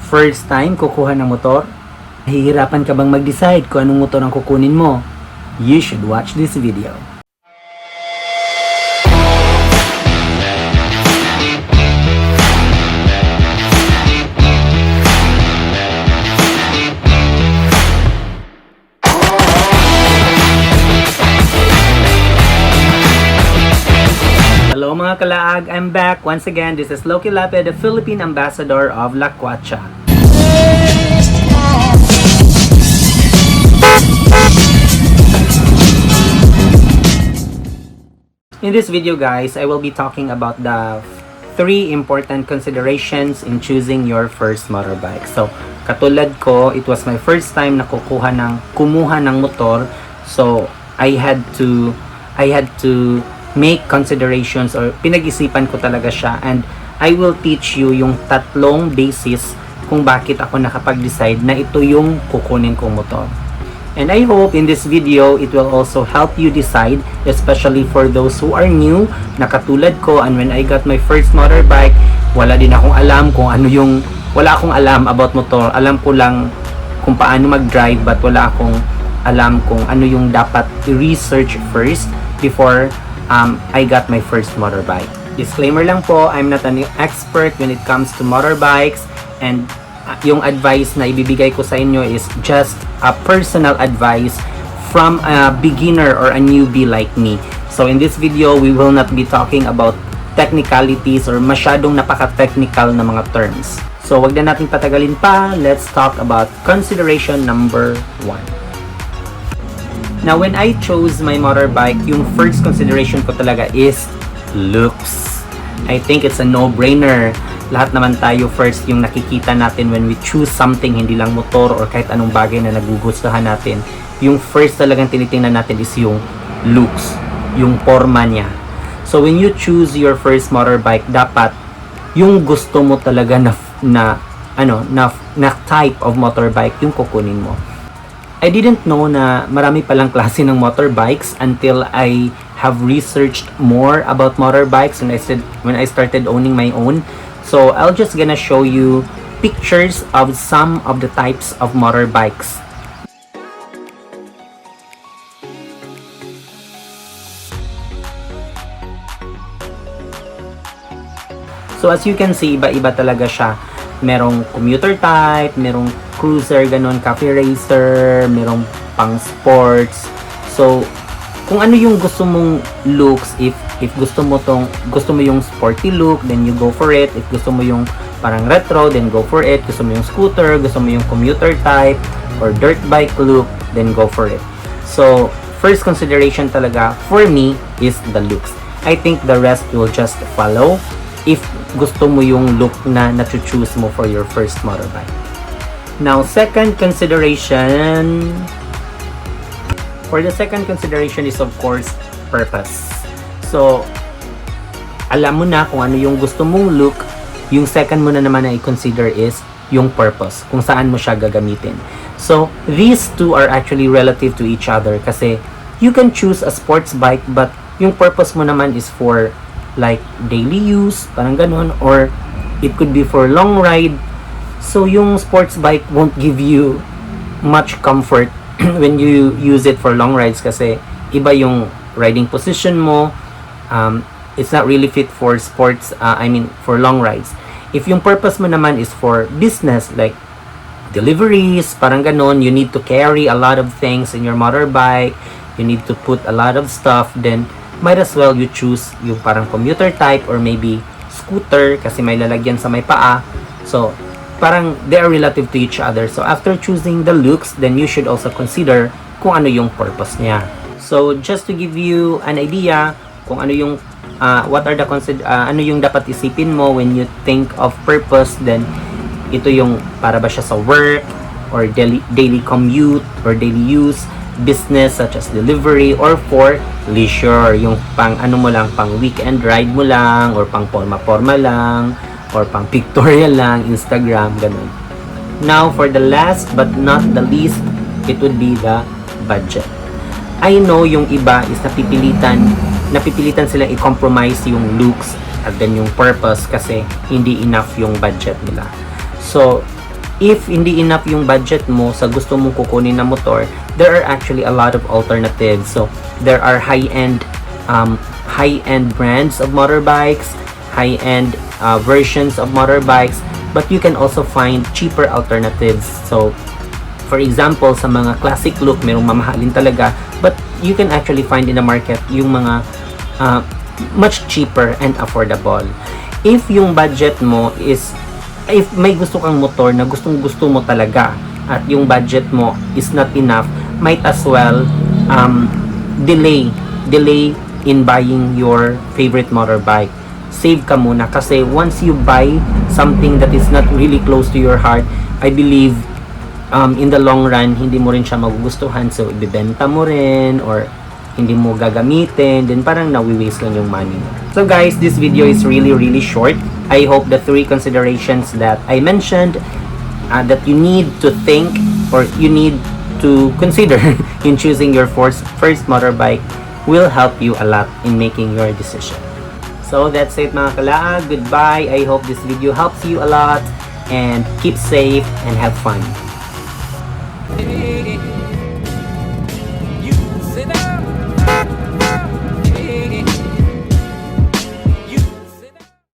First time kukuha ng motor? Hihirapan ka bang mag-decide kung anong motor ang kukunin mo? You should watch this video. Hello mga kalaag, I'm back once again. This is Loki Lape, the Philippine Ambassador of La Quacha. In this video guys, I will be talking about the 3 important considerations in choosing your first motorbike. So, katulad ko, it was my first time na kumuha ng motor. So, I had to make considerations, or pinag-isipan ko talaga siya, and I will teach you yung 3 basis kung bakit ako nakapag-decide na ito yung kukunin kong motor. And I hope in this video, it will also help you decide, especially for those who are new, na katulad ko, and when I got my first motorbike, wala akong alam about motor. Alam ko lang kung paano mag-drive, but wala akong alam kung ano yung dapat i-research first before I got my first motorbike. Disclaimer lang po, I'm not an expert when it comes to motorbikes, and yung advice na ibibigay ko sa inyo is just a personal advice from a beginner or a newbie like me. So in this video, we will not be talking about technicalities or masyadong napaka-technical na mga terms. So wag na natin patagalin pa, let's talk about consideration number 1. Now, when I chose my motorbike, yung first consideration ko talaga is looks. I think it's a no-brainer. Lahat naman tayo first yung nakikita natin when we choose something, hindi lang motor or kahit anong bagay na nagugustuhan natin. Yung first talagang tinitingnan natin is yung looks, yung forma niya. So, when you choose your first motorbike, dapat yung gusto mo talaga na type of motorbike yung kukunin mo. I didn't know na marami palang klase ng motorbikes until I have researched more about motorbikes when I started owning my own. So I'll just gonna show you pictures of some of the types of motorbikes. So as you can see, iba-iba talaga siya. Merong commuter type, merong cruiser, ganun, cafe racer, merong pang sports. So, kung ano yung gusto mong looks, if gusto mo yung sporty look, then you go for it. If gusto mo yung parang retro, then go for it. Gusto mo yung scooter, gusto mo yung commuter type, or dirt bike look, then go for it. So, first consideration talaga for me is the looks. I think the rest will just follow if gusto mo yung look na na-choose mo for your first motorbike. Now, second consideration. For the second consideration is of course purpose. So, alam mo na kung ano yung gusto mong look. Yung second mo na naman na i-consider is yung purpose, kung saan mo siya gagamitin. So, these two are actually relative to each other kasi you can choose a sports bike but yung purpose mo naman is for like daily use, parang ganun, or it could be for long ride. So yung sports bike won't give you much comfort when you use it for long rides kasi iba yung riding position mo. It's not really fit for sports, for long rides. If yung purpose mo naman is for business, like deliveries, parang ganun, you need to carry a lot of things in your motorbike, you need to put a lot of stuff, then might as well you choose yung parang commuter type or maybe scooter kasi may lalagyan sa may paa. So, parang they are relative to each other. So, after choosing the looks, then you should also consider kung ano yung purpose niya. So, just to give you an idea kung ano yung ano yung dapat isipin mo when you think of purpose, then ito yung para ba siya sa work or daily commute or daily use, business such as delivery, or for leisure, yung pang ano mo lang, pang weekend ride mo lang, or pang forma-forma lang, or pang pictorial lang, Instagram, ganun. Now, for the last but not the least, it would be the budget. I know yung iba is napipilitan silang i-compromise yung looks at then yung purpose kasi hindi enough yung budget nila. So, if hindi enough yung budget mo sa gusto mong kukunin na motor, there are actually a lot of alternatives. So there are high-end brands of motorbikes, high-end versions of motorbikes, but you can also find cheaper alternatives. So for example, sa mga classic look, merong mamahalin talaga, but you can actually find in the market yung mga much cheaper and affordable. If yung budget mo is, if may gusto kang motor na gustong gusto mo talaga at yung budget mo is not enough, might as well delay in buying your favorite motorbike. Save ka muna kasi once you buy something that is not really close to your heart, I believe in the long run hindi mo rin siya magugustuhan, so ibebenta mo rin or hindi mo gagamitin, then parang nawi-waste lang yung money mo. So guys, this video is really short. I hope the 3 considerations that I mentioned that you need to think or you need to consider in choosing your first motorbike will help you a lot in making your decision. So that's it mga kalaag. Goodbye. I hope this video helps you a lot and keep safe and have fun.